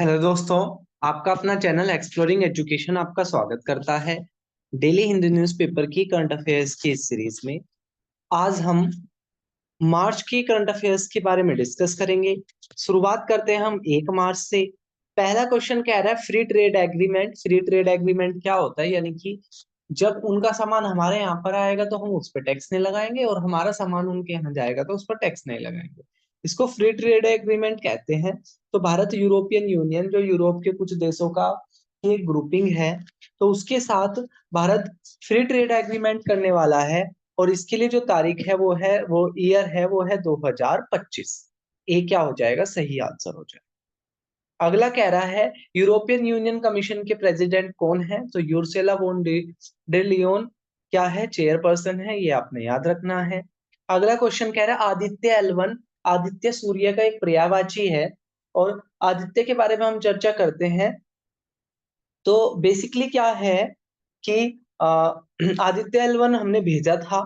Hello दोस्तों। आपका अपना चैनल एक्सप्लोरिंग एजुकेशन आपका स्वागत करता है। डेली हिंदी न्यूज़पेपर की करंट अफेयर्स की इस सीरीज में आज हम मार्च की करंट अफेयर्स के बारे में डिस्कस करेंगे। शुरुआत करते हैं हम 1 मार्च से। पहला क्वेश्चन कह रहा है free trade agreement. Free trade agreement क्या होता है? यानी कि जब उनका सामान हमारे यहाँ पर आएगा तो हम उस पर टैक्स नहीं लगाएंगे और हमारा सामान उनके यहाँ जाएगा तो उस पर टैक्स नहीं लगाएंगे। इसको फ्री ट्रेड एग्रीमेंट कहते हैं। तो भारत यूरोपियन यूनियन जो यूरोप के कुछ देशों का एक ग्रुपिंग है, तो उसके साथ भारत फ्री ट्रेड एग्रीमेंट करने वाला है। और इसके लिए जो तारीख है वो ईयर है वो है 2025। ए क्या हो जाएगा? सही आंसर हो जाएगा। अगला कह रहा है यूरोपियन यूनियन कमीशन के प्रेसिडेंट कौन है? तो यूर्सेला वोन डे लियोन क्या है? चेयरपर्सन है, ये आपने याद रखना है। अगला क्वेश्चन कह रहा है आदित्य L1। आदित्य सूर्य का एक पर्यायवाची है और आदित्य के बारे में हम चर्चा करते हैं। तो बेसिकली क्या है कि आदित्य L1 हमने भेजा था,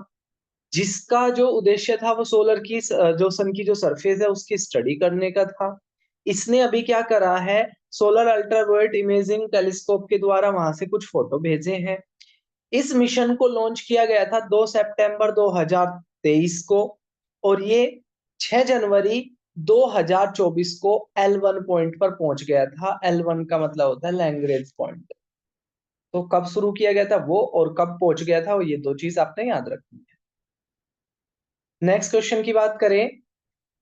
जिसका जो उद्देश्य था वो सोलर की जो सन की जो सरफेस है उसकी स्टडी करने का था। इसने अभी क्या करा है, सोलर अल्ट्रावायलेट इमेजिंग टेलीस्कोप के द्वारा वहां से कुछ फोटो भेजे हैं। इस मिशन को लॉन्च किया गया था 2 सितंबर 2023 को और ये 6 जनवरी 2024 को L1 पॉइंट पर पहुंच गया था। L1 का मतलब होता है लैग्रेंज पॉइंट। तो कब शुरू किया गया था वो और कब पहुंच गया था वो, ये दो चीज आपने याद रखनी है। नेक्स्ट क्वेश्चन की बात करें,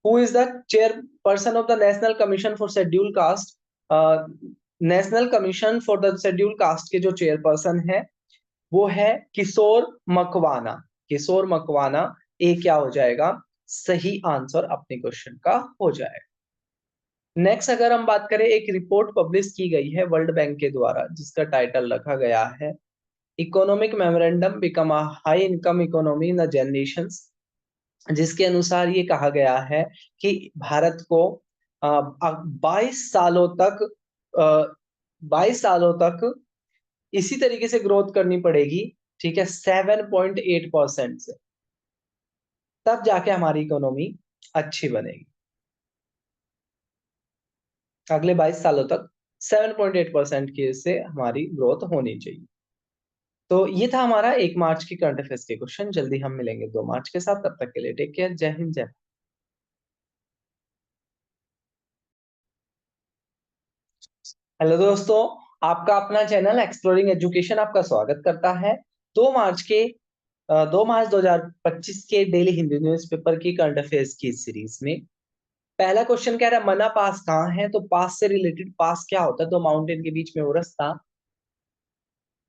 who is the chairperson of the national commission for schedule caste? National commission for the schedule caste के जो चेयरपर्सन है वो है किशोर मकवाना। किशोर मकवाना। ए क्या हो जाएगा? सही आंसर अपने क्वेश्चन का हो जाएगा। नेक्स्ट अगर हम बात करें, एक रिपोर्ट पब्लिश की गई है वर्ल्ड बैंक के द्वारा जिसका टाइटल रखा गया है economic memorandum become a high income economy in the generations. जिसके अनुसार ये कहा गया है कि भारत को 22 सालों तक 22 सालों तक इसी तरीके से ग्रोथ करनी पड़ेगी। ठीक है, 7.8% से, तब जाके हमारी इकोनॉमी अच्छी बनेगी। अगले 22 सालों तक 7.8% की से हमारी ग्रोथ होनी चाहिए। तो ये था हमारा 1 मार्च की करंट अफेयर्स के क्वेश्चन। जल्दी हम मिलेंगे 2 मार्च के साथ। तब तक के लिए टेक केयर। जय हिंद, जय। हेलो दोस्तों, आपका अपना चैनल एक्सप्लोरिंग एजुकेशन आपका स्वागत करता है। 2 मार्च के 2 मार्च 2025 के डेली हिंदी न्यूज़पेपर की करंट अफेयर्स की सीरीज में पहला क्वेश्चन कह रहा है मना पास कहाँ है? तो पास से रिलेटेड, पास क्या होता है? तो माउंटेन के बीच में वो रास्ता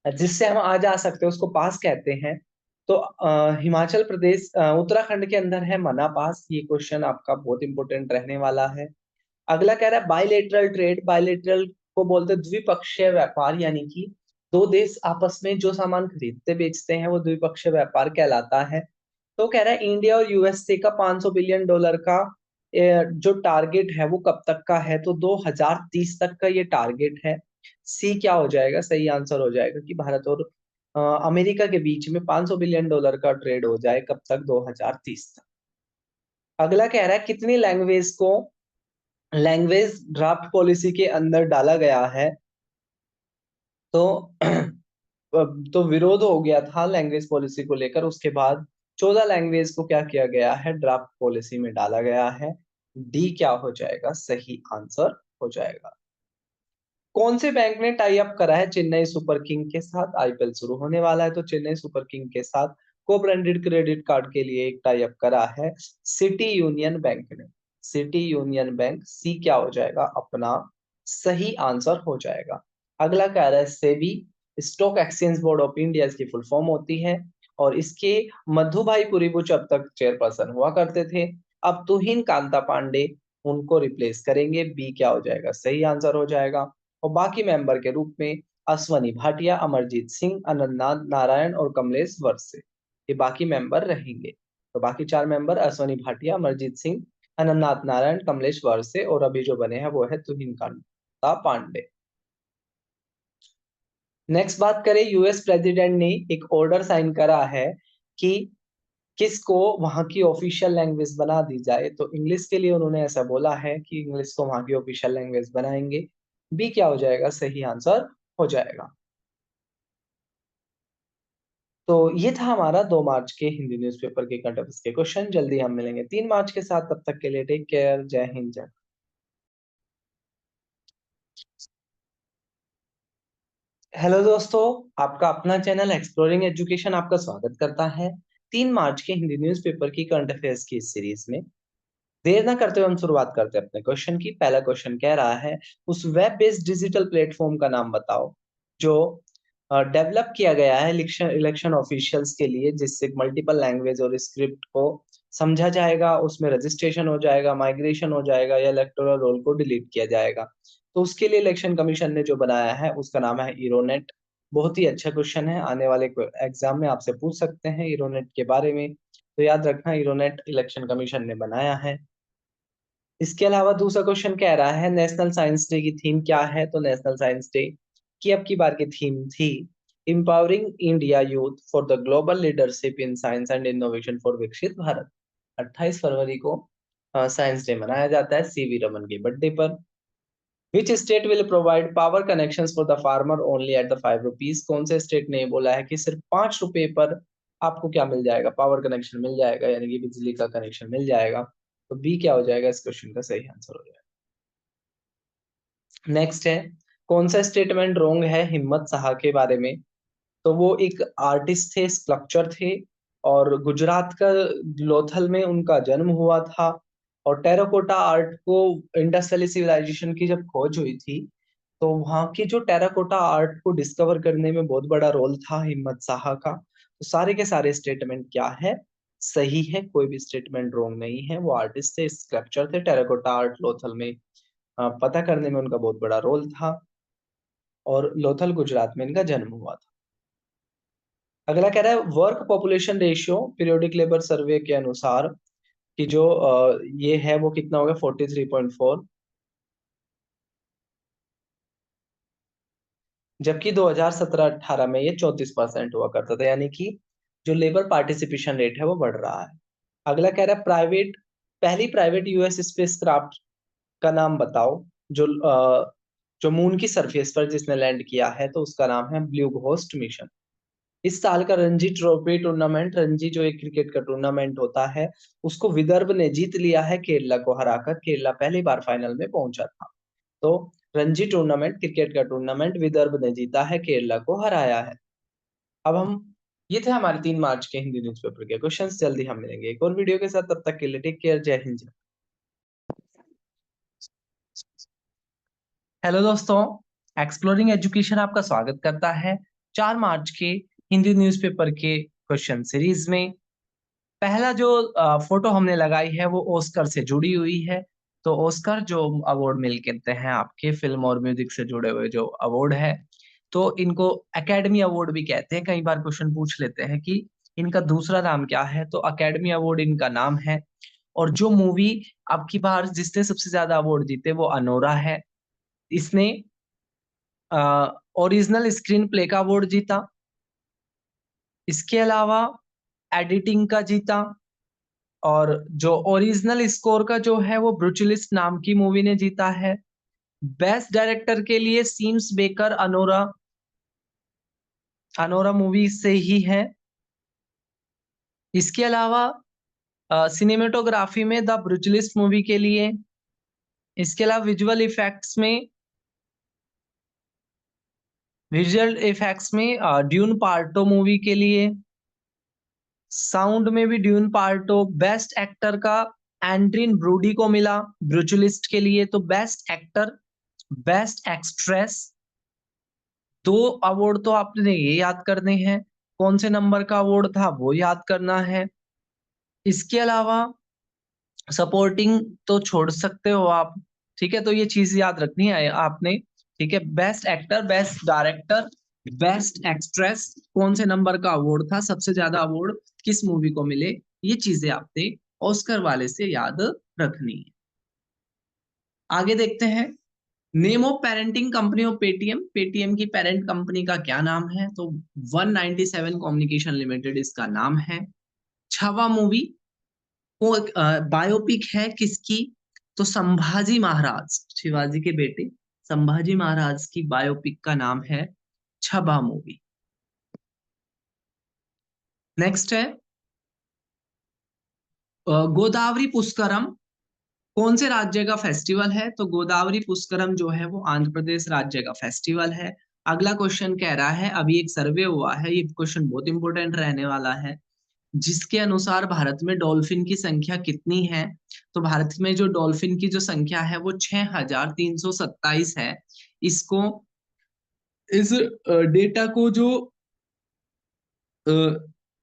जिससे हम आ जा सकते हैं उसको पास कहते हैं। तो हिमाचल प्रदेश उत्तराखंड के अंदर है मना पास। ये क्वेश्चन आपका बहुत इंपॉर्टेंट रहने वाला है। अगला कह रहा है बायलेटरल ट्रेड। बायलेटरल को बोलते हैं द्विपक्षीय व्यापार, यानी कि दो देश आपस में जो सामान खरीदते बेचते हैं वो द्विपक्षीय व्यापार कहलाता है। तो कह रहा है इंडिया और यूएसए का $500 बिलियन का जो टारगेट है वो कब तक का है? तो 2030 तक का ये टारगेट है। सी क्या हो जाएगा? सही आंसर हो जाएगा कि भारत और अमेरिका के बीच में $500 बिलियन का ट्रेड हो जाए। कब तक? 2030 तक। अगला कह रहा है कितनी लैंग्वेज को लैंग्वेज ड्राफ्ट पॉलिसी के अंदर डाला गया है? तो तो विरोध हो गया था लैंग्वेज पॉलिसी को लेकर। उसके बाद 14 लैंग्वेज को क्या किया गया है? ड्राफ्ट पॉलिसी में डाला गया है। डी क्या हो जाएगा? सही आंसर हो जाएगा। कौन से बैंक ने टाई अप करा है चेन्नई सुपर किंग के साथ? आईपीएल शुरू होने वाला है तो चेन्नई सुपर किंग के साथ को ब्रांडेड क्रेडिट कार्ड के लिए एक टाई अप करा है सिटी यूनियन बैंक ने। City Union Bank. सी क्या हो जाएगा अपना? सही आंसर हो जाएगा। अगला कह रहा है SEBI, stock exchange board of India इसकी फुल फॉर्म होती है और इसके मधु भाई पुरीबुच अब तक चेयरपर्सन हुआ करते थे। अब तुहिन कांता पांडे उनको रिप्लेस करेंगे। बी क्या हो जाएगा? सही आंसर हो जाएगा। और बाकी मेंबर के रूप में अश्वनी भाटिया, अमरजीत सिंह, अनंतनाथ नारायण और कमलेश वर्से, ये बाकी मेंबर रहेंगे। तो बाकी 4 मेंबर अश्वनी भाटिया, अमरजीत सिंह, अनंतनाथ नारायण, कमलेश वर्से और अभी जो बने हैं वो है तुहिन कांता पांडे। नेक्स्ट बात करें, यूएस प्रेसिडेंट ने एक ऑर्डर साइन करा है कि किसको वहां की ऑफिशियल लैंग्वेज बना दी जाए। तो इंग्लिश के लिए उन्होंने ऐसा बोला है कि इंग्लिश को वहां की ऑफिशियल लैंग्वेज बनाएंगे। बी क्या हो जाएगा, सही आंसर हो जाएगा। तो ये था हमारा 2 मार्च के हिंदी न्यूज़पेपर के करंट अफेयर्स के क्वेश्चन। जल्दी हम मिलेंगे 3 मार्च के साथ, तब तक के लिए टेक केयर, जय हिंद जय। हेलो दोस्तों, आपका अपना चैनल एक्सप्लोरिंग एजुकेशन आपका स्वागत करता है 3 मार्च के हिंदी न्यूज़पेपर की करंट अफेयर्स की इस सीरीज में। देर ना करते हुए हम शुरुआत करते हैं अपने क्वेश्चन की। पहला क्वेश्चन कह रहा है, उस वेब बेस्ड डिजिटल प्लेटफॉर्म का नाम बताओ जो डेवलप किया गया है इलेक्शन इलेक्शन ऑफिशियल्स के लिए, जिससे मल्टीपल लैंग्वेज और स्क्रिप्ट को समझा जाएगा, उसमें रजिस्ट्रेशन हो जाएगा, माइग्रेशन हो जाएगा या इलेक्टोरल रोल को डिलीट किया जाएगा। तो उसके लिए इलेक्शन कमीशन ने जो बनाया है उसका नाम है इरोनेट। बहुत ही अच्छा क्वेश्चन है, आने वाले एग्जाम में आपसे पूछ सकते हैं इरोनेट के बारे में, तो याद रखना इरोनेट इलेक्शन कमीशन ने बनाया है। इसके अलावा दूसरा क्वेश्चन कह रहा है, नेशनल साइंस डे की थीम क्या है। तो नेशनल साइंस डे की अब की बार की थीम थी empowering India youth for the global leadership in science and innovation for विकसित भारत। 28 फरवरी को साइंस डे मनाया जाता है सीवी रमन के बर्थडे पर। Which state will provide power connections for the farmer only at the 5 rupees. कौन से स्टेट ने बोला है कि सिर्फ 5 रुपए पर आपको क्या मिल जाएगा, पावर कनेक्शन मिल जाएगा, यानी कि बिजली का कनेक्शन मिल जाएगा। तो बी क्या हो जाएगा इस क्वेश्चन का सही आंसर हो जाएगा। नेक्स्ट है, कौन सा स्टेटमेंट रॉन्ग है हिम्मत शाह के बारे में। तो वो एक आर्टिस्ट थे, स्कल्पचर थे, और गुजरात का लोथल में उनका जन्म हुआ था। और टेराकोटा आर्ट को, इंडस वैली सिविलाइजेशन की जब खोज हुई थी, तो वहां की जो टेराकोटा आर्ट को डिस्कवर करने में बहुत बड़ा रोल था हिम्मत शाह का। तो सारे के सारे स्टेटमेंट क्या है, सही है, कोई भी स्टेटमेंट रॉन्ग नहीं है। वो आर्टिस्ट थे, स्कल्पचर थे, टेराकोटा आर्ट लोथल में पता करने में उनका बहुत बड़ा रोल था, और लोथल गुजरात में इनका जन्म हुआ था। अगला कह रहा है, work population ratio periodic labour survey के अनुसार कि जो ये है वो कितना होगा, 43.4। जबकि 2017-18 में ये 34% हुआ करता था, यानी कि जो लेबर पार्टिसिपेशन रेट है वो बढ़ रहा है। अगला कह रहा है, पहली प्राइवेट यूएस स्पेस क्राफ्ट का नाम बताओ जो जो मून की सरफेस पर जिसने लैंड किया है। तो उसका नाम है ब्लू घोस्ट मिशन। इस साल का रणजी ट्रॉफी टूर्नामेंट, रणजी जो एक क्रिकेट का टूर्नामेंट होता है, उसको विदर्भ ने जीत लिया है केरला को हराकर। केरला पहली बार फाइनल में पहुंचा था। तो रणजी टूर्नामेंट, क्रिकेट का टूर्नामेंट विदर्भ ने जीता है, केरला को हराया है। अब हम, ये थे हमारे 3 मार्च के हिंदी न्यूज़पेपर के क्वेश्चंस। जल्दी हम मिलेंगे एक और वीडियो के साथ, तब तक के लिए टेक केयर, जय हिंद। हेलो दोस्तों, एक्सप्लोरिंग एजुकेशन आपका स्वागत करता है 4 मार्च के हिंदी न्यूज़पेपर के क्वेश्चन सीरीज में। पहला जो फोटो हमने लगाई है वो ऑस्कर से जुड़ी हुई है। तो ऑस्कर जो अवार्ड मिल कहते हैं आपके फिल्म और म्यूजिक से जुड़े हुए जो अवार्ड है, तो इनको एकेडमी अवार्ड भी कहते हैं। कई बार क्वेश्चन पूछ लेते हैं कि इनका दूसरा नाम क्या है, तो एकेडमी अवार्ड इनका नाम है। और जो मूवी अब की बार जिसने सबसे ज्यादा अवार्ड जीते वो अनोरा है। इसने ओरिजिनल स्क्रीन प्ले का अवार्ड जीता, इसके अलावा एडिटिंग का जीता, और जो ओरिजिनल स्कोर का जो है वो ब्रूचलिस्ट नाम की मूवी ने जीता है। बेस्ट डायरेक्टर के लिए seems baker Anora Anora movie से ही है। इसके अलावा सिनेमेटोग्राफी में द ब्रूचलिस्ट मूवी के लिए, इसके अलावा विजुअल इफेक्ट्स में ड्यून पार्टो मूवी के लिए, साउंड में भी ड्यून पार्टो। बेस्ट एक्टर का एंड्रिन ब्रोडी को मिला ब्रूचलिस्ट के लिए। तो best actor, best actress, 2 award तो आपने ये याद करने हैं। कौन से नंबर का अवार्ड था वो याद करना है। इसके अलावा सपोर्टिंग तो छोड़ सकते हो आप, ठीक है। तो ये चीज याद रखनी है आपने, ठीक है। Best actor, best director, best actress, कौन से नंबर का अवार्ड था, सबसे ज्यादा अवार्ड किस मूवी को मिले, ये चीजें आपने ऑस्कर वाले से याद रखनी है। आगे देखते हैं, name of parenting company of Paytm. Paytm की पेरेंट कंपनी का क्या नाम है। तो 197 कम्युनिकेशन लिमिटेड इसका नाम है। छावा मूवी वो बायोपिक है किसकी, तो संभाजी महाराज, शिवाजी के बेटे संभाजी महाराज की बायोपिक का नाम है छबा मूवी। नेक्स्ट है गोदावरी पुष्करम कौन से राज्य का फेस्टिवल है? तो गोदावरी पुष्करम जो है वो आंध्र प्रदेश राज्य का फेस्टिवल है। अगला क्वेश्चन कह रहा है, अभी एक सर्वे हुआ है, ये क्वेश्चन बहुत इंपॉर्टेंट रहने वाला है, जिसके अनुसार भारत में डॉल्फिन की संख्या कितनी है? तो भारत में जो डॉल्फिन की जो संख्या है वो 6,327 है। इसको इस डेटा को जो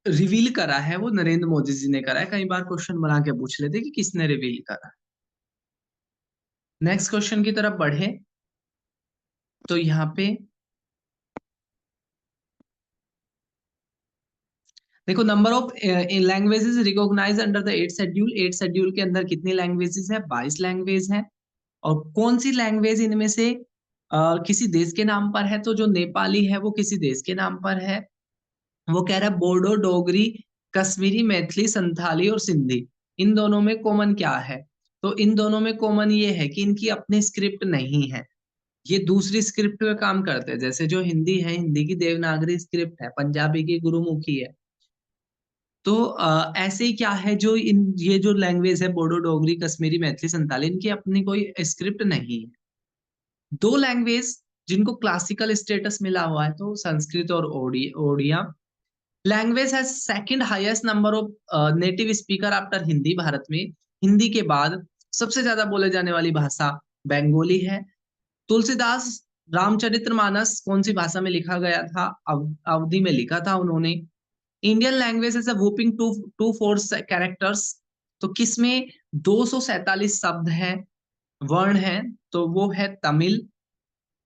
रिवील करा है वो नरेंद्र मोदी जी ने करा है। कई बार क्वेश्चन बना के पूछ लेते कि किसने रिवील करा। नेक्स्ट क्वेश्चन की तरफ बढ़े तो यहाँ पे देखो, number of languages recognise under the 8th schedule. 8th schedule के अंदर कितनी लैंग्वेजेस है? 22 लैंग्वेज है। और कौन सी लैंग्वेज इनमें से किसी देश के नाम पर है? तो जो नेपाली है वो किसी देश के नाम पर है। वो कह रहा है बोडो, डोगरी, कश्मीरी, मैथिली, संथाली और सिंधी, इन दोनों में कॉमन क्या है? तो इन दोनों में कॉमन ये है कि इनकी अपनी स्क्रिप्ट नहीं है, ये दूसरी स्क्रिप्ट पे काम करते हैं। जैसे जो हिंदी है, हिंदी की देवनागरी स्क्रिप्ट है, पंजाबी की गुरुमुखी है। तो ऐसे ही क्या है, जो इन ये जो लैंग्वेज है बोडो, डोगरी, कश्मीरी, मैथिली, संताली, इनकी अपनी कोई स्क्रिप्ट नहीं है। दो लैंग्वेज जिनको क्लासिकल स्टेटस मिला हुआ है, तो संस्कृत और ओडिया। लैंग्वेज है second highest number of native speaker after Hindi. Bharat में हिंदी के बाद सबसे ज्यादा बोले जाने वाली भाषा बंगाली है। तुलसीदास रामचरितमानस कौन सी भाषा में लिखा गया था? अवधी में लिखा था उन्होंने। Indian language is a whopping two four characters. तो किसमें 247 शब्द है, वर्ण है? तो वो है Tamil.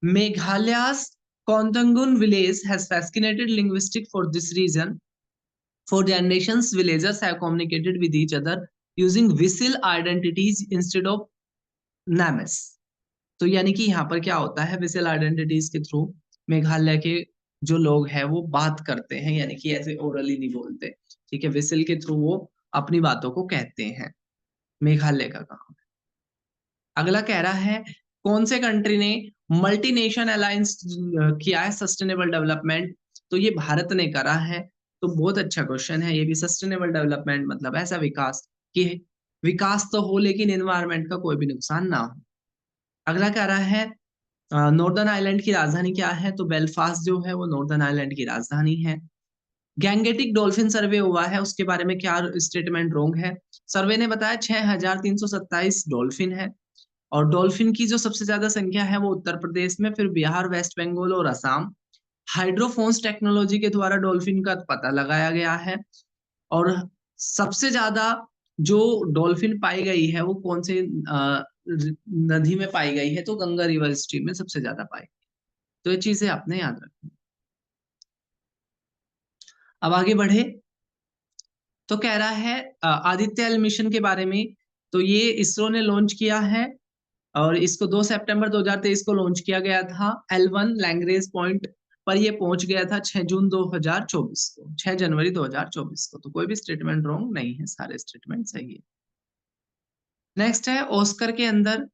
मेघालय's Kontangун village has fascinated linguistic for this reason. For generations, villagers have communicated with each other using whistle identities instead of names. तो यानी कि यहाँ पर क्या होता है, विजिल आइडेंटिटीज के थ्रू मेघालय के जो लोग हैं वो बात करते हैं, यानी कि ऐसे ओरली नहीं बोलते। ठीक है, विजिल के थ्रू वो अपनी बातों को कहते हैं। मेघालय का काम। अगला कह रहा है कौन से कंट्री ने मल्टीनेशन अलायंस किया है सस्टेनेबल डेवलपमेंट? तो ये भारत ने करा है। तो बहुत अच्छा क्वेश्चन है ये भी। सस्टेनेबल डेवलपमेंट मतलब ऐसा विकास कि विकास तो हो लेकिन एनवायरमेंट का कोई भी नुकसान ना हो। अगला कह रहा है नॉर्दर्न आइलैंड की राजधानी क्या है? तो बेलफास्ट जो है वो नॉर्दर्न आइलैंड की राजधानी है। गैंगेटिक डॉल्फिन सर्वे हुआ है, उसके बारे में क्या स्टेटमेंट रॉन्ग है? सर्वे ने बताया 6,327 डॉल्फिन है। और डॉल्फिन की जो सबसे ज्यादा संख्या है वो उत्तर प्रदेश में, फिर बिहार, वेस्ट बंगाल और असम। हाइड्रोफोन्स टेक्नोलॉजी के द्वारा डॉल्फिन का पता लगाया गया है। और सबसे ज्यादा जो डॉल्फिन पाई गई है वो कौन से नदी में पाई गई है? तो गंगा रिवर स्ट्रीम में सबसे ज्यादा पाई। तो ये चीजें आपने याद रखनी। अब आगे बढ़े तो कह रहा है आदित्य एल मिशन के बारे में। तो ये इसरो ने लॉन्च किया है और इसको 2 सितंबर 2023 को लॉन्च किया गया था। L1 लैंग्रेज पॉइंट पर ये पहुंच गया था 6 जून 2024 को, 6 जनवरी 2024 को। तो कोई भी स्टेटमेंट रॉन्ग नहीं है, सारे स्टेटमेंट सही है। नेक्स्ट है ऑस्कर के अंदर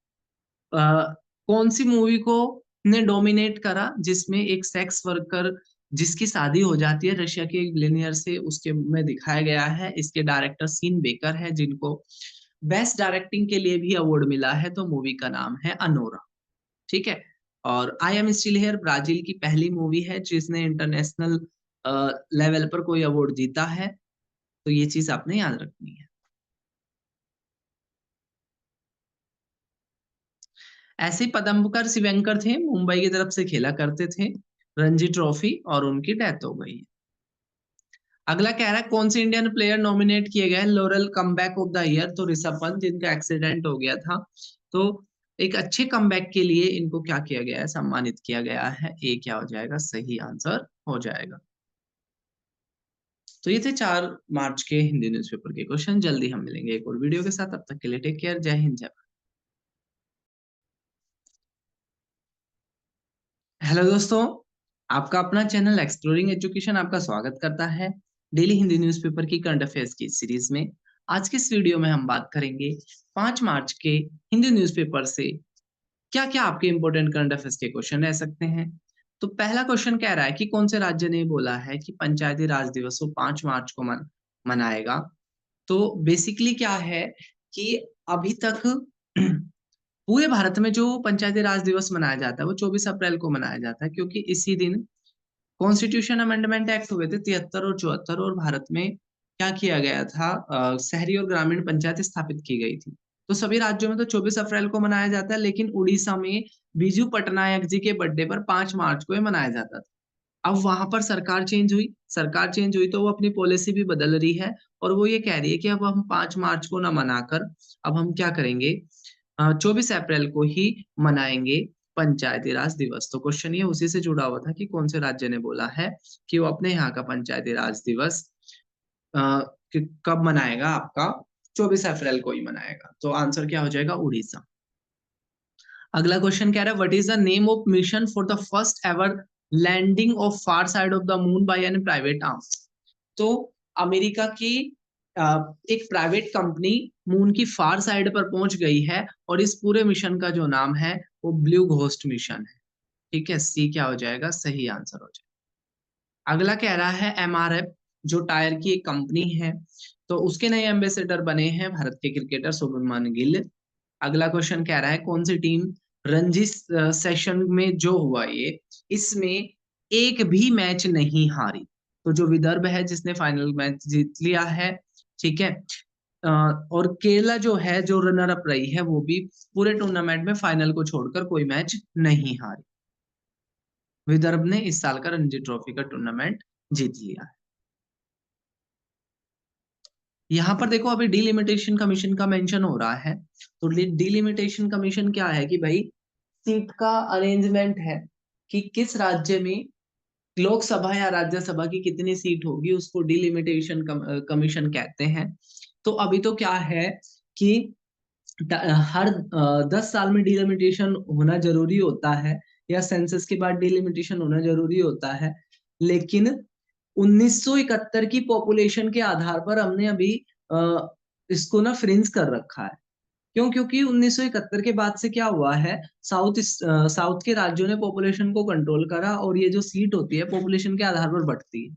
कौन सी मूवी को ने डोमिनेट करा जिसमें एक सेक्स वर्कर जिसकी शादी हो जाती है रशिया के एक बिलियनियर से, उसके में दिखाया गया है। इसके डायरेक्टर सीन बेकर है, जिनको बेस्ट डायरेक्टिंग के लिए भी अवार्ड मिला है। तो मूवी का नाम है अनोरा। ठीक है। और I am still here Brazil की पहली मूवी है जिसने इंटरनेशनल लेवल पर कोई अवार्ड जीता है। तो ये चीज आपने याद रखनी है। ऐसे पदम्बकर शिवंकर थे, मुंबई की तरफ से खेला करते थे रणजी ट्रॉफी, और उनकी डेथ हो गई है। अगला कह रहा है कौन से इंडियन प्लेयर नॉमिनेट किए गए lauryl comeback of the year? तो ऋषभ पंत, जिनका एक्सीडेंट हो गया था। तो एक अच्छे कमबैक के लिए इनको क्या किया गया है? सम्मानित किया गया है। ए क्या हो जाएगा? सही आंसर हो जाएगा। तो ये थे 4 मार्च के हिंदी न्यूज़पेपर के क्वेश्चन। जल्दी हम मिलेंगे एक और वीडियो के साथ, तब तक के लिए टेक केयर। जय हिंद, जय भारत। हेलो दोस्तों, आपका अपना चैनल एक्सप्लोरिंग एजुकेशन आपका स्वागत करता है डेली हिंदी न्यूज़पेपर की करंट अफेयर्स की सीरीज में। आज के इस वीडियो में हम बात करेंगे 5 मार्च के हिंदी न्यूज़पेपर से क्या क्या आपके इंपॉर्टेंट करंट अफेयर्स के क्वेश्चन रह सकते हैं। तो पहला क्वेश्चन कह रहा है कि कौन से राज्य ने बोला है कि पंचायती राज दिवस को 5 मार्च को मनाएगा। तो बेसिकली क्या है कि अभी तक पूरे भारत में जो पंचायती राज दिवस मनाया जाता है वो 24 अप्रैल को मनाया जाता है, क्योंकि इसी दिन कॉन्स्टिट्यूशन अमेंडमेंट एक्ट हुए थे 73 और 74, और भारत में क्या किया गया था, शहरी और ग्रामीण पंचायत स्थापित की गई थी। तो सभी राज्यों में तो 24 अप्रैल को मनाया जाता है, लेकिन उड़ीसा में बीजू पटनायक जी के बर्थडे पर 5 मार्च को ही मनाया जाता था। अब वहां पर सरकार चेंज हुई तो वो अपनी पॉलिसी भी बदल रही है, और वो ये कह रही है कि अब हम 5 मार्च को ना मनाकर अब हम क्या करेंगे, 24 अप्रैल को ही मनाएंगे पंचायती राज दिवस। तो क्वेश्चन ये उसी से जुड़ा हुआ था कि कौन से राज्य ने बोला है कि वो अपने यहाँ का पंचायती राज दिवस अ, कब मनाएगा, आपका 24 अप्रैल को ही मनाएगा। तो आंसर क्या हो जाएगा, उड़ीसा। अगला क्वेश्चन कह रहा है what is the name of mission for the first ever landing of far side of the moon by an private arm. तो अमेरिका की अ, एक प्राइवेट कंपनी मून की फार साइड पर पहुंच गई है, और इस पूरे मिशन का जो नाम है वो ब्लू घोस्ट मिशन है। ठीक है, सी क्या हो जाएगा, सही आंसर हो जाएगा। अगला कह रहा है एमआरएफ जो टायर की एक कंपनी है, तो उसके नए एम्बेसडर बने हैं भारत के क्रिकेटर शुभमन गिल। अगला क्वेश्चन कह रहा है कौन सी टीम रणजी सेशन में जो हुआ ये, इसमें एक भी मैच नहीं हारी। तो जो विदर्भ है जिसने फाइनल मैच जीत लिया है, ठीक है। और केरला जो है जो रनर अप रही है, वो भी पूरे टूर्नामेंट में फाइनल को छोड़कर कोई मैच नहीं हारी। विदर्भ ने इस साल का रणजी ट्रॉफी का टूर्नामेंट जीत लिया है। यहाँ पर देखो अभी डीलिमिटेशन कमीशन का मेंशन हो रहा है। तो डीलिमिटेशन कमीशन क्या है कि भाई सीट का अरेंजमेंट है कि किस राज्य में लोकसभा या राज्यसभा की कितनी सीट होगी, उसको डीलिमिटेशन कमीशन कहते हैं। तो अभी तो क्या है कि हर 10 साल में डीलिमिटेशन होना जरूरी होता है, या सेंसस के बाद डीलिमिटेशन होना जरूरी होता है। लेकिन 1971 की पॉपुलेशन के आधार पर हमने अभी इसको ना फ्रिंज कर रखा है। क्यों? क्योंकि 1971 के बाद से क्या हुआ है, साउथ के राज्यों ने पॉपुलेशन को कंट्रोल करा, और ये जो सीट होती है पॉपुलेशन के आधार पर बढ़ती है।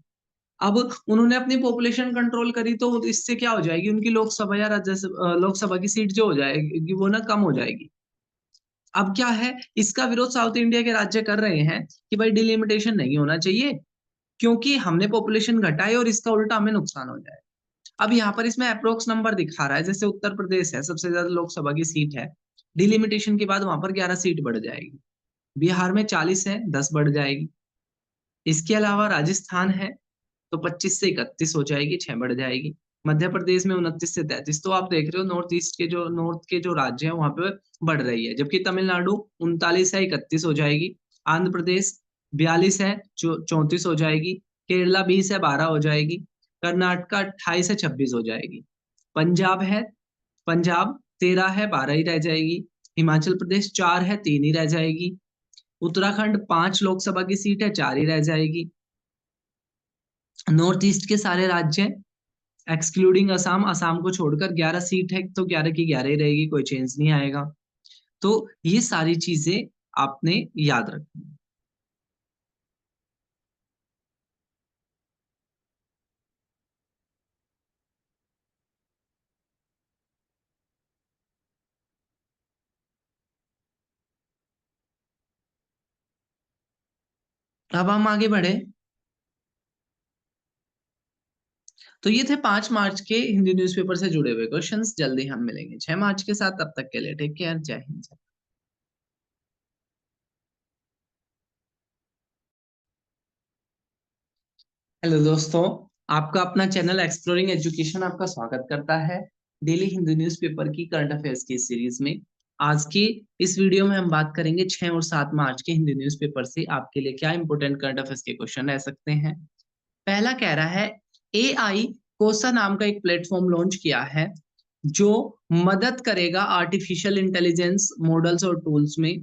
अब उन्होंने अपनी पॉपुलेशन कंट्रोल करी, तो इससे क्या हो जाएगी, उनकी लोकसभा या राज्यसभा लोकसभा की सीट जो हो जाएगी वो ना कम हो जाएगी। अब क्या है, इसका विरोध साउथ इंडिया के राज्य कर रहे हैं कि भाई डिलिमिटेशन नहीं होना चाहिए, क्योंकि हमने पॉपुलेशन घटाई और इसका उल्टा हमें नुकसान हो जाए। अब यहाँ पर इसमें अप्रोक्स नंबर दिखा रहा है, जैसे उत्तर प्रदेश है सबसे ज्यादा लोकसभा की सीट है, डिलिमिटेशन के बाद वहां पर 11 सीट बढ़ जाएगी। बिहार में 40 है, 10 बढ़ जाएगी। इसके अलावा राजस्थान है, तो 25 से 31 हो जाएगी, 6 बढ़ जाएगी। मध्य प्रदेश में 29 से 33। तो आप देख रहे हो नॉर्थ के जो राज्य है वहां पे बढ़ रही है, जबकि तमिलनाडु 39 है, 31 हो जाएगी। आंध्र प्रदेश 42 है, 34 हो जाएगी। केरला 20 है, 12 हो जाएगी। कर्नाटका 28 है, 26 हो जाएगी। पंजाब 13 है, 12 ही रह जाएगी। हिमाचल प्रदेश 4 है, 3 ही रह जाएगी। उत्तराखंड 5 लोकसभा की सीट है, 4 ही रह जाएगी। नॉर्थ ईस्ट के सारे राज्य एक्सक्लूडिंग असम, असम को छोड़कर 11 सीट है, तो 11 की 11 ही रहेगी, कोई चेंज नहीं आएगा। तो ये सारी चीजें आपने याद रखनी। अब हम आगे बढ़े। तो ये थे 5 मार्च के हिंदी न्यूज़पेपर से जुड़े हुए क्वेश्चंस। जल्दी हम मिलेंगे 6 मार्च के साथ, तब तक के लिए टेक केयर, जय हिंद। हेलो दोस्तों, आपका अपना चैनल एक्सप्लोरिंग एजुकेशन आपका स्वागत करता है डेली हिंदी न्यूज़पेपर की करंट अफेयर्स की सीरीज में। आज की इस वीडियो में हम बात करेंगे 6 और 7 मार्च के हिंदी न्यूज़पेपर से आपके लिए क्या इंपॉर्टेंट करंट अफेयर्स के क्वेश्चन रह सकते हैं। पहला कह रहा है एआई कोसा नाम का एक प्लेटफॉर्म लॉन्च किया है जो मदद करेगा आर्टिफिशियल इंटेलिजेंस मॉडल्स और टूल्स में।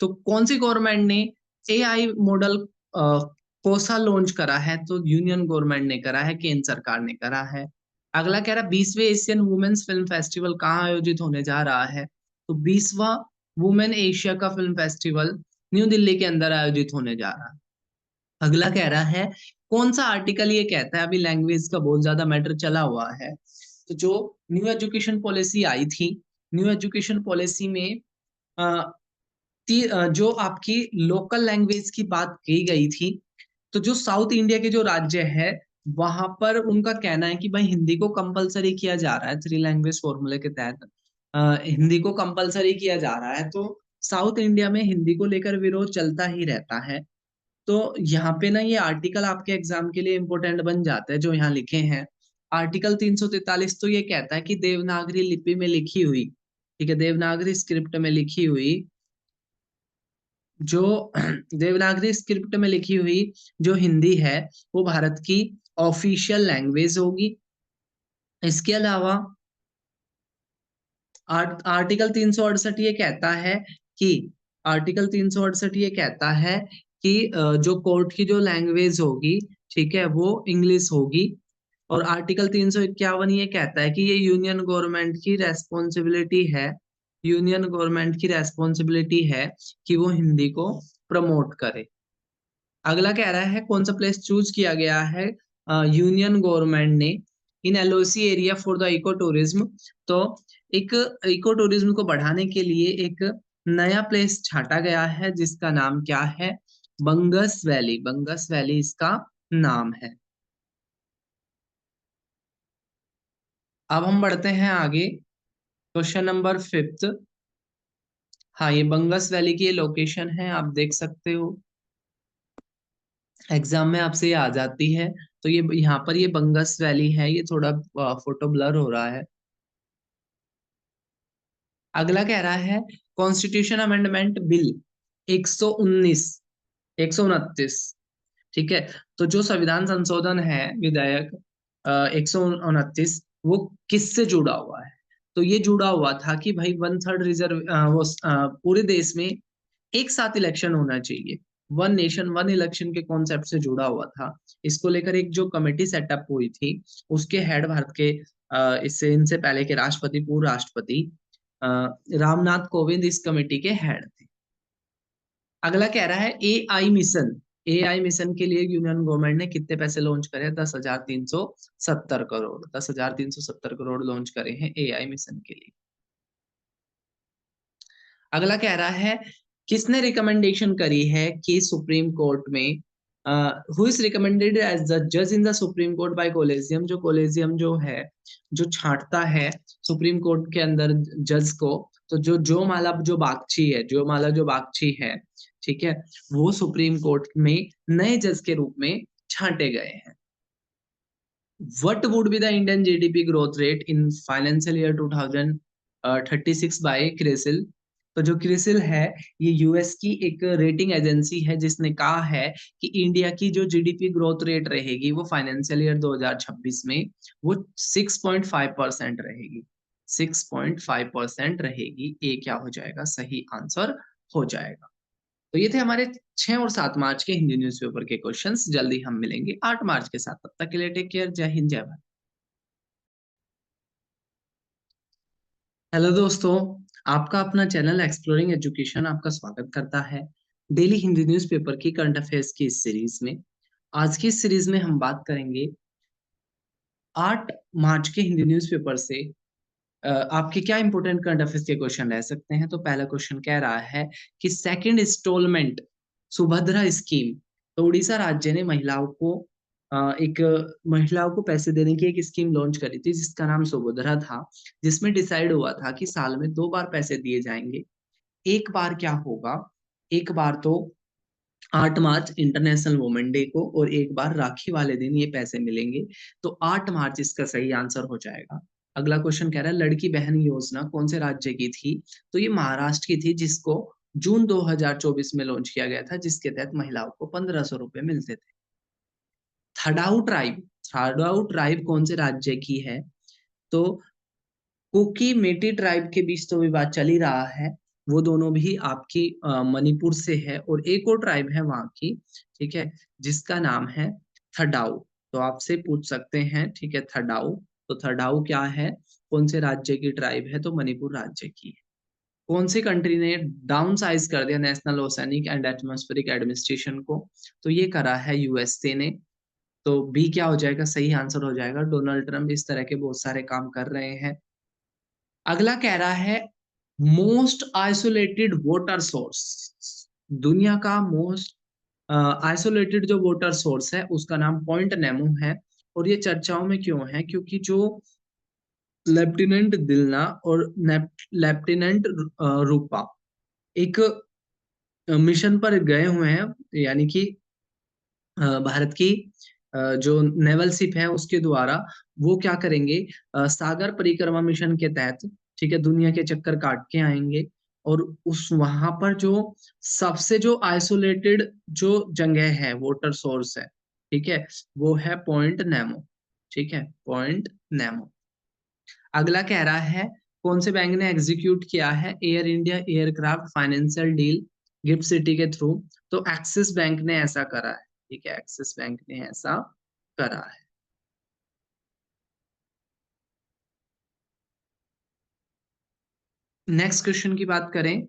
तो कौन सी गवर्नमेंट ने एआई मॉडल कोसा लॉन्च करा है? तो यूनियन गवर्नमेंट ने करा है, केंद्र सरकार ने करा है। अगला कह रहा है 20वें एशियन वुमेन्स फिल्म फेस्टिवल कहाँ आयोजित होने जा रहा है? तो 20वां वुमेन एशिया का फिल्म फेस्टिवल न्यू दिल्ली के अंदर आयोजित होने जा रहा है। अगला कह रहा है कौन सा आर्टिकल ये कहता है, अभी लैंग्वेज का बहुत ज्यादा मैटर चला हुआ है, तो जो न्यू एजुकेशन पॉलिसी आई थी, न्यू एजुकेशन पॉलिसी में अ, जो आपकी लोकल लैंग्वेज की बात की गई थी, तो जो साउथ इंडिया के जो राज्य है वहां पर उनका कहना है कि भाई हिंदी को कंपलसरी किया जा रहा है, थ्री लैंग्वेज फॉर्मूले के तहत हिंदी को कंपलसरी किया जा रहा है। तो साउथ इंडिया में हिंदी को लेकर विरोध चलता ही रहता है। तो यहाँ पे ना ये आर्टिकल आपके एग्जाम के लिए इंपॉर्टेंट बन जाता है जो यहाँ लिखे हैं। आर्टिकल 343 तो ये कहता है कि देवनागरी लिपि में लिखी हुई, ठीक है, देवनागरी स्क्रिप्ट में लिखी हुई जो देवनागरी स्क्रिप्ट में लिखी हुई जो हिंदी है वो भारत की ऑफिशियल लैंग्वेज होगी। इसके अलावा आर्टिकल 368 ये कहता है कि आर्टिकल 368 ये कहता है कि जो कोर्ट की जो लैंग्वेज होगी, ठीक है, वो इंग्लिश होगी। और आर्टिकल 351 ये कहता है कि ये यूनियन गवर्नमेंट की रेस्पॉन्सिबिलिटी है, यूनियन गवर्नमेंट की रेस्पॉन्सिबिलिटी है कि वो हिंदी को प्रमोट करे। अगला कह रहा है कौन सा प्लेस चूज किया गया है यूनियन गवर्नमेंट ने in LoC area for the eco tourism. तो एक इको टूरिज्म को बढ़ाने के लिए एक नया प्लेस छाटा गया है जिसका नाम क्या है, बंगस वैली, बंगस वैली इसका नाम है। अब हम बढ़ते हैं आगे, क्वेश्चन नंबर 5। हाँ, ये बंगस वैली की ये लोकेशन है, आप देख सकते हो, एग्जाम में आपसे ये आ जाती है। तो ये यहाँ पर ये बंगस वैली है, ये थोड़ा फोटो ब्लर हो रहा है। अगला कह रहा है कॉन्स्टिट्यूशन अमेंडमेंट बिल 119 129, ठीक है। तो जो संविधान संशोधन है विधेयक 129, वो किससे जुड़ा हुआ है? तो ये जुड़ा हुआ था कि भाई 1/3 रिजर्व, वो पूरे देश में एक साथ इलेक्शन होना चाहिए, वन नेशन वन इलेक्शन के कॉन्सेप्ट से जुड़ा हुआ था। इसको लेकर एक जो कमेटी सेटअप हुई थी, उसके हेड भारत के इससे इनसे पहले के राष्ट्रपति, पूर्व राष्ट्रपति अ, रामनाथ कोविंद इस कमेटी के हेड थे। अगला कह रहा है एआई मिशन, एआई मिशन के लिए यूनियन गवर्नमेंट ने कितने पैसे लॉन्च करे? 10,370 करोड़, 10,370 करोड़ लॉन्च करे हैं एआई मिशन के लिए। अगला कह रहा है किसने रिकमेंडेशन करी है कि सुप्रीम कोर्ट में who is recommended as the जज in the supreme court by collegium, जो कोलेजियम जो है जो छांटता है सुप्रीम कोर्ट के अंदर जज को, तो जो माला जो बागची है, जो माला जो बागची है, ठीक है, वो सुप्रीम कोर्ट में नए जज के रूप में छांटे गए हैं। What would be the Indian GDP growth rate in financial year 2036 by CRISIL? तो जो क्रिसिल है ये यूएस की एक रेटिंग एजेंसी है जिसने कहा है कि इंडिया की जो जीडीपी ग्रोथ रेट रहेगी वो फाइनेंशियल ईयर 2026 में वो 6.5% रहेगी, 6.5% रहेगी। ये क्या हो जाएगा? सही आंसर हो जाएगा। तो ये थे हमारे 6 और 7 मार्च के हिंदी न्यूज़पेपर के क्वेश्चंस। जल्दी हम मिलेंगे 8 मार्च के साथ, तब तक के लिए टेक केयर, जय हिंद जय भारत। हेलो दोस्तों, आपका अपना चैनल एक्सप्लोरिंग एजुकेशन आपका स्वागत करता है डेली हिंदी न्यूज़पेपर की करंट अफेयर्स की इस सीरीज में। आज की इस सीरीज में हम बात करेंगे 8 मार्च के हिंदी न्यूज़पेपर से आपके क्या इंपॉर्टेंट करंट अफेयर्स के क्वेश्चन रह सकते हैं। तो पहला क्वेश्चन कह रहा है कि सेकंड इंस्टॉलमेंट सुभद्रा स्कीम, तो उड़ीसा राज्य ने महिलाओं को एक महिलाओं को पैसे देने की एक स्कीम लॉन्च करी थी जिसका नाम सुभद्रा था, जिसमें डिसाइड हुआ था कि साल में 2 बार पैसे दिए जाएंगे। एक बार क्या होगा, एक बार तो 8 मार्च इंटरनेशनल वुमेन डे को, और एक बार राखी वाले दिन ये पैसे मिलेंगे। तो 8 मार्च इसका सही आंसर हो जाएगा। अगला क्वेश्चन कह रहा है लड़की बहन योजना कौन से राज्य की थी? तो ये महाराष्ट्र की थी, जिसको जून 2024 में लॉन्च किया गया था, जिसके तहत महिलाओं को 1,500 रुपए मिलते थे। थडाऊ ट्राइब, थडाऊ ट्राइब कौन से राज्य की है? तो कुकी मेटी ट्राइब के बीच तो विवाद चल ही रहा है, वो दोनों भी आपकी मणिपुर से है, और एक और ट्राइब है वहां की, ठीक है, जिसका नाम है थडाऊ। तो आपसे पूछ सकते हैं, ठीक है, थडाऊ, तो थडाऊ क्या है, कौन से राज्य की ट्राइब है? तो मणिपुर राज्य की है। कौन सी कंट्री ने डाउन साइज कर दिया national oceanic and atmospheric administration को? तो ये करा है यूएसए ने। तो बी क्या हो जाएगा? सही आंसर हो जाएगा डोनाल्ड ट्रम्प इस तरह के बहुत सारे काम कर रहे हैं। अगला कह रहा है मोस्ट आइसोलेटेड वाटर सोर्स, दुनिया का मोस्ट आइसोलेटेड जो वाटर सोर्स है उसका नाम पॉइंट नेमो है। और ये चर्चाओं में क्यों है? क्योंकि जो लेफ्टिनेंट दिलना और लेफ्टिनेंट रूपा एक मिशन पर गए हुए हैं, यानी कि भारत की जो नेवल शिप है उसके द्वारा वो क्या करेंगे, सागर परिक्रमा मिशन के तहत, ठीक है, दुनिया के चक्कर काट के आएंगे। और उस वहां पर जो सबसे जो आइसोलेटेड जो जगह है, वाटर सोर्स है, ठीक है, वो है पॉइंट नेमो। ठीक है, पॉइंट नेमो। अगला कह रहा है कौन से बैंक ने एग्जीक्यूट किया है air India aircraft financial deal gift city के थ्रू? तो एक्सिस बैंक ने ऐसा करा है। ठीक है, एक्सिस बैंक ने ऐसा करा है। नेक्स्ट क्वेश्चन की बात करें,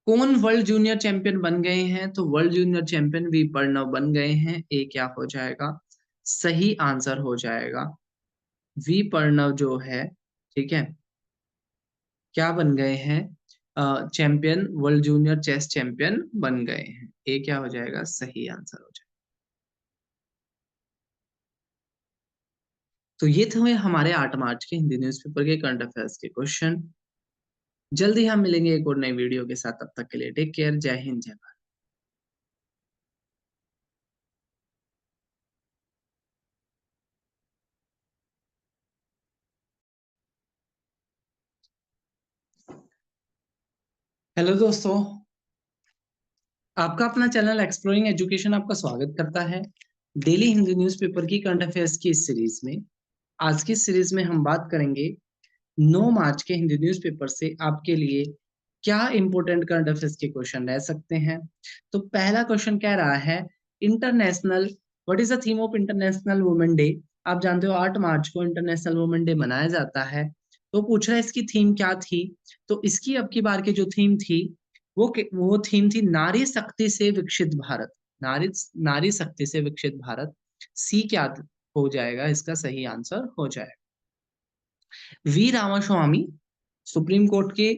कौन वर्ल्ड जूनियर चैंपियन बन गए हैं? तो world junior champion V Pranav बन गए हैं। ए क्या हो जाएगा? सही आंसर हो जाएगा वी प्रणव जो है, ठीक है, क्या बन गए हैं? Champion, world junior chess champion बन गए हैं। ए क्या हो जाएगा? सही आंसर हो जाएगा। तो ये थे हमारे 8 मार्च के हिंदी न्यूज़पेपर के करंट अफेयर्स के क्वेश्चन। जल्दी हम मिलेंगे एक और नई वीडियो के साथ, तब तक के लिए टेक केयर। जय हिंद, जय भारत। हेलो दोस्तों, आपका अपना चैनल एक्सप्लोरिंग एजुकेशन आपका स्वागत करता है डेली हिंदी न्यूज़पेपर की करंट अफेयर्स की इस सीरीज में। आज की सीरीज में हम बात करेंगे 9 मार्च के हिंदी न्यूज़पेपर से आपके लिए क्या इंपॉर्टेंट करंट अफेयर्स के क्वेश्चन रह सकते हैं। तो पहला क्वेश्चन कह रहा है international, what is the theme of international women day? आप जानते हो 8 मार्च को इंटरनेशनल वुमेन डे मनाया जाता है। तो पूछ रहा है इसकी थीम क्या थी? तो इसकी अब की बार की जो थीम थी वो थीम थी नारी शक्ति से विकसित भारत। नारी नारी शक्ति से विकसित भारत। सी क्या हो जाएगा? इसका सही आंसर हो जाएगा वी रामास्वामी, सुप्रीम कोर्ट के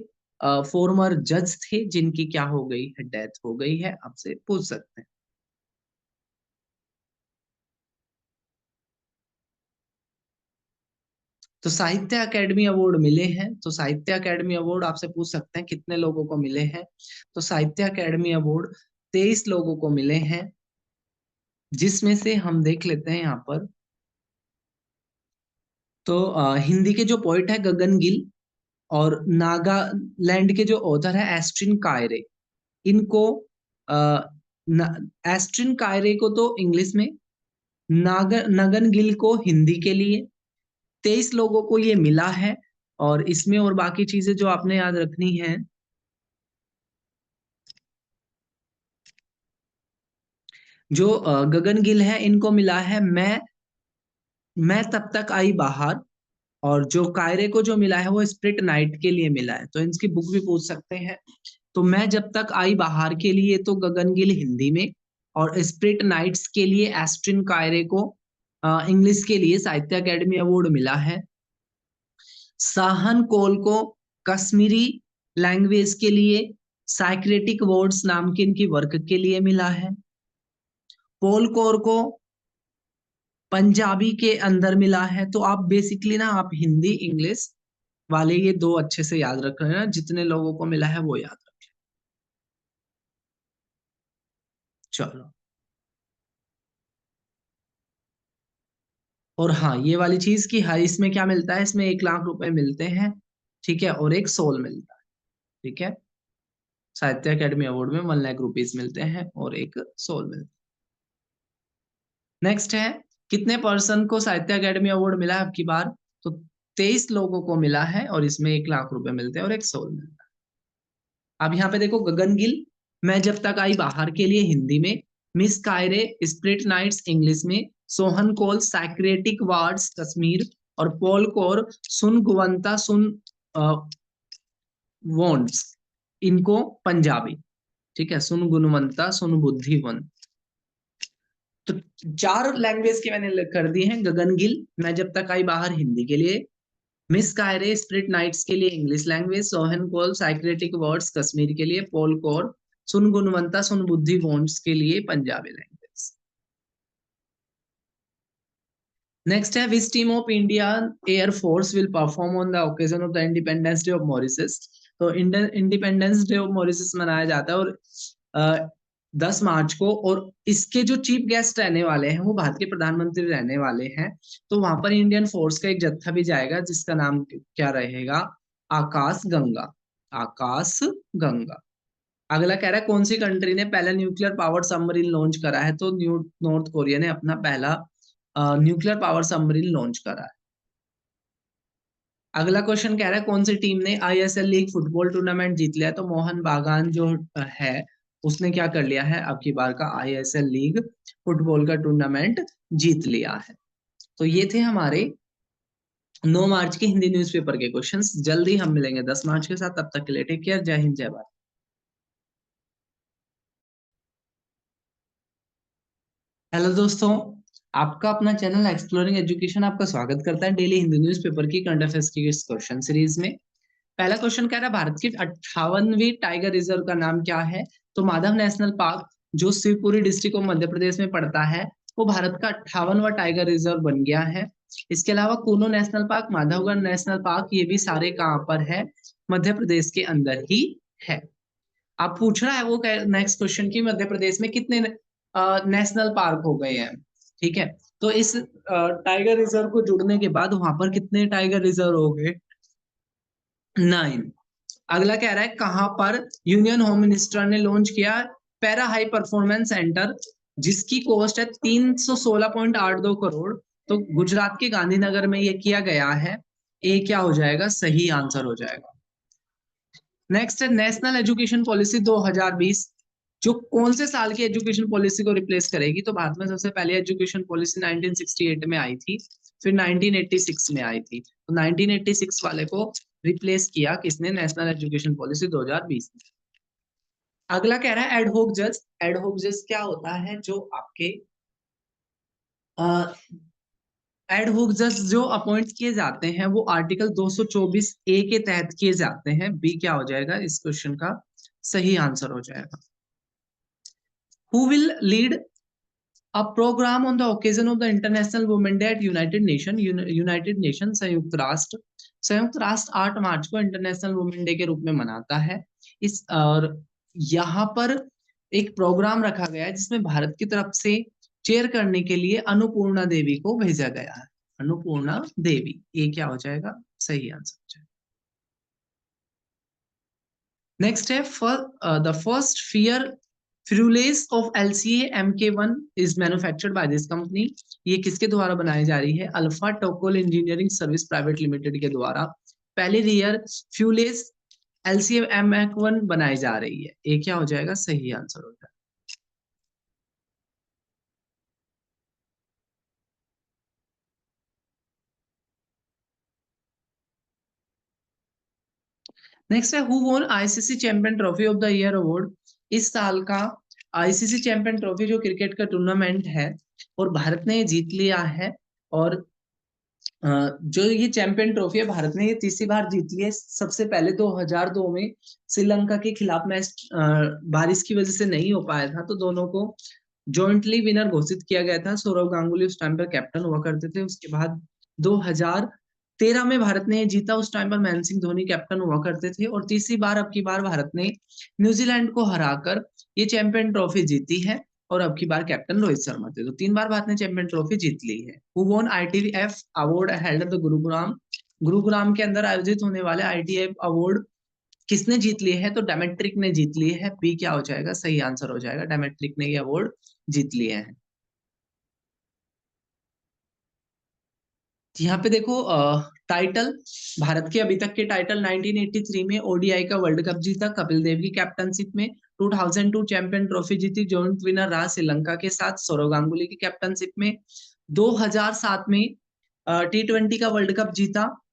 फॉर्मर जज थे जिनकी क्या हो गई है? डेथ हो गई है। आपसे पूछ सकते हैं। तो साहित्य अकेडमी अवार्ड मिले हैं। तो साहित्य अकेडमी अवार्ड आपसे पूछ सकते हैं कितने लोगों को मिले हैं? तो साहित्य अकेडमी अवार्ड 23 लोगों को मिले हैं, जिसमें से हम देख लेते हैं यहाँ पर। तो हिंदी के जो पोइट है गगन गिल, और नागालैंड के जो ऑथर है एस्ट्रिन कायरे, इनको एस्ट्रिन कायरे को तो इंग्लिश में, नगन गिल को हिंदी के लिए 23 लोगों को ये मिला है। और इसमें और बाकी चीजें जो आपने याद रखनी है, जो गगन गिल है इनको मिला है मैं तब तक आई बाहर। और जो कायरे को जो मिला है वो स्प्लिट नाइट के लिए मिला है। तो इनकी बुक भी पूछ सकते हैं। तो मैं जब तक आई बाहर के लिए तो गगन गिल हिंदी में, और स्प्लिट नाइट्स के लिए एस्ट्रिन कायरे को इंग्लिश के लिए साहित्य अकेडमी अवार्ड मिला है। साहन कोल को कश्मीरी लैंग्वेज के लिए साइक्रेटिक वर्ड्स नाम के इनकी वर्क के लिए मिला है। पोल कोर को पंजाबी के अंदर मिला है। तो आप बेसिकली ना आप हिंदी इंग्लिश वाले ये दो अच्छे से याद रख रहे हैं ना, जितने लोगों को मिला है वो याद रखें। चलो, और हाँ ये वाली चीज की हर इसमें क्या मिलता है, इसमें 1 लाख रुपए मिलते हैं, ठीक है, और एक सोल मिलता है। ठीक है, साहित्य अकेडमी अवार्ड में 1 लाख रुपीज मिलते हैं और एक सोल मिलता है। नेक्स्ट है कितने पर्सन को साहित्य अकेडमी अवार्ड मिला है अब की बार? तो 23 लोगों को मिला है और इसमें 1 लाख रुपए मिलते हैं और एक सोल मिलता है। अब यहाँ पे देखो गगन गिल मैं जब तक आई बाहर के लिए हिंदी में, मिस कायरे स्प्लिट नाइट्स इंग्लिश में, सोहन कोल सैक्रेटिक वार्ड्स कश्मीर, और पॉल कौर, सुन गुवंता, सुन वॉन्ट्स, इनको पंजाबी। ठीक है, सुन गुणवंता, सुन बुद्धिवंत। तो 4 लैंग्वेज के मैंने कर दी हैं। गगन गिल, मैं जब तक आई बाहर, हिंदी के लिए। मिस कायरे, स्प्रिट नाइट्स के लिए इंग्लिश लैंग्वेज। सोहन कौल, साइक्रेटिक वर्ड्स कश्मीर के लिए। पॉल कौर, सुन गुणवंता, सुन बुद्धि वॉन्ट्स के लिए पंजाबी लैंग्वेज। नेक्स्ट है, which team of Indian air force will perform on the occasion of the independence day of Mauritius. तो इंडिपेंडेंस डे ऑफ मॉरिशस मनाया जाता है और 10 मार्च को, और इसके जो चीफ गेस्ट रहने वाले हैं वो भारत के प्रधानमंत्री रहने वाले हैं। तो वहां पर इंडियन फोर्स का एक जत्था भी जाएगा जिसका नाम क्या रहेगा? आकाश गंगा। आकाश गंगा। अगला कह रहा है, कौन सी कंट्री ने पहला न्यूक्लियर पावर सबमरीन लॉन्च करा है? तो नॉर्थ कोरिया ने अपना पहला न्यूक्लियर पावर सबमरीन लॉन्च करा है। अगला क्वेश्चन कह रहा है, कौन सी टीम ने आईएसएल लीग फुटबॉल टूर्नामेंट जीत लिया? तो मोहन बागान जो है उसने क्या कर लिया है, अब की बार का आईएसएल लीग फुटबॉल का टूर्नामेंट जीत लिया है। तो ये थे हमारे 9 मार्च के हिंदी न्यूज़पेपर के क्वेश्चंस। जल्दी हम मिलेंगे 10 मार्च के साथ। तब तक के लिए टेक केयर। जय हिंद, जय भारत। हेलो दोस्तों, आपका अपना चैनल एक्सप्लोरिंग एजुकेशन आपका स्वागत करता है डेली हिंदी न्यूज़पेपर की करंट अफेयर्स की इस क्वेश्चन सीरीज में। पहला क्वेश्चन कह रहा है, भारत की 58वीं टाइगर रिजर्व का नाम क्या है? तो माधव नेशनल पार्क, जो शिवपुरी डिस्ट्रिक्ट ऑफ मध्य प्रदेश में पड़ता है, वो भारत का 58वां टाइगर रिजर्व बन गया है। इसके अलावा Kuno national park, Madhavgarh national park, ये भी सारे कहाँ पर है? मध्य प्रदेश के अंदर ही है। आप पूछ रहा है वो नेक्स्ट क्वेश्चन की, मध्य प्रदेश में कितने नेशनल पार्क हो गए हैं? ठीक है, तो इस टाइगर रिजर्व को जुड़ने के बाद वहां पर कितने टाइगर रिजर्व हो गए? 9। अगला कह रहा है, कहां पर यूनियन होम मिनिस्टर ने लॉन्च किया पैरा हाई परफॉर्मेंस सेंटर, जिसकी कॉस्ट है 316.82 करोड़? तो गुजरात के गांधीनगर में ये किया गया है। ए क्या हो जाएगा? सही आंसर हो जाएगा। नेक्स्ट है, नेशनल एजुकेशन पॉलिसी 2020 जो कौन से साल की एजुकेशन पॉलिसी को रिप्लेस करेगी? तो भारत में सबसे पहले एजुकेशन पॉलिसी 1968 में आई थी, फिर 1986 में आई थी। तो 1986 वाले को रिप्लेस किया किसने? नेशनल एजुकेशन पॉलिसी 2020 में। अगला कह रहा है, एडहोक जज। एडहोक जज क्या होता है? जो आपके एडहोक जज जो अपॉइंट किए जाते हैं वो आर्टिकल 224 ए के तहत किए जाते हैं। बी क्या हो जाएगा इस क्वेश्चन का? सही आंसर हो जाएगा। Who will lead a programme on the occasion of the international women day at United Nation? United Nation, संयुक्त राष्ट्र। संयुक्त राष्ट्र 8 मार्च को इंटरनेशनल वुमेन डे के रूप में मनाता है। इस और यहाँ पर एक प्रोग्राम रखा गया है जिसमें भारत की तरफ से चेयर करने के लिए अन्नपूर्णा देवी को भेजा गया है। अन्नपूर्णा देवी, ये क्या हो जाएगा? सही आंसर हो जाएगा। नेक्स्ट है, the first fuselage of LCA MK1 is manufactured by this company. ये किसके द्वारा बनाई जा रही है? Alpha Tocol Engineering Service Private Limited के द्वारा पहली रियर फ्यूलेस LCA MK1 बनाई जा रही है। ये क्या हो जाएगा? सही आंसर हो जाएगा। नेक्स्ट है, हु वोन ICC champion trophy of the year award? इस साल का आईसीसी चैंपियन ट्रॉफी जो क्रिकेट का टूर्नामेंट है और भारत ने जीत लिया है। और जो ये चैंपियन ट्रॉफी है, भारत ने ये तीसरी बार जीत ली है। सबसे पहले 2002 में श्रीलंका के खिलाफ मैच बारिश की वजह से नहीं हो पाया था, तो दोनों को जॉइंटली विनर घोषित किया गया था। सौरव गांगुली उस टाइम पर कैप्टन हुआ करते थे। उसके बाद 2013 में भारत ने जीता, उस टाइम पर महेंद्र सिंह धोनी कैप्टन हुआ करते थे। और तीसरी बार अब की बार भारत ने न्यूजीलैंड को हराकर ये चैंपियन ट्रॉफी जीती है। और अब की बार कैप्टन रोहित शर्मा थे। तो 3 बार भारत ने चैंपियन ट्रॉफी जीत ली है। Who won ITF award held at the Gurugram? Gurugram के अंदर आयोजित होने वाले ITF अवार्ड किसने जीत लिए है? तो डेमेट्रिक ने जीत लिए है। बी क्या हो जाएगा? सही आंसर हो जाएगा, डेमेट्रिक ने ये अवार्ड जीत लिए हैं। यहाँ पे देखो टाइटल, भारत के अभी तक के टाइटल 1983 में ODI का वर्ल्ड कप जीता कपिल देव की कैप्टनशिप में। 2002 चैंपियन ट्रॉफी जीती, जॉइंट विनर रहा श्रीलंका के साथ सौरव गांगुली की कैप्टनशिप में। 2007 में T20 का वर्ल्ड कप जीता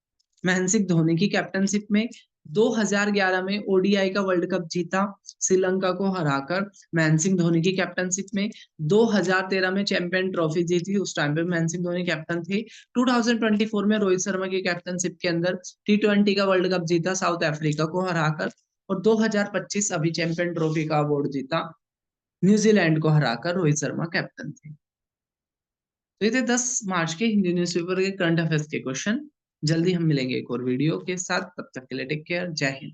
महेंद्र सिंह धोनी की कैप्टनशिप में। 2011 में ओडीआई का वर्ल्ड कप जीता श्रीलंका को हराकर महेंद्र सिंह धोनी की कैप्टनशिप में। 2013 में चैंपियन ट्रॉफी जीती, उस टाइम पे महेंद्र सिंह धोनी कैप्टन थे। 2024 में रोहित शर्मा की कैप्टनशिप के अंदर T20 का वर्ल्ड कप जीता साउथ अफ्रीका को हराकर। और 2025 अभी चैंपियन ट्रॉफी का अवार्ड जीता न्यूजीलैंड को हराकर रोहित शर्मा कैप्टन थे। तो ये थे 10 मार्च के हिंदी न्यूज़पेपर के करंट अफेयर्स के क्वेश्चन। जल्दी हम मिलेंगे एक और वीडियो के साथ, तब तक के लिए टेक केयर, जय हिंद।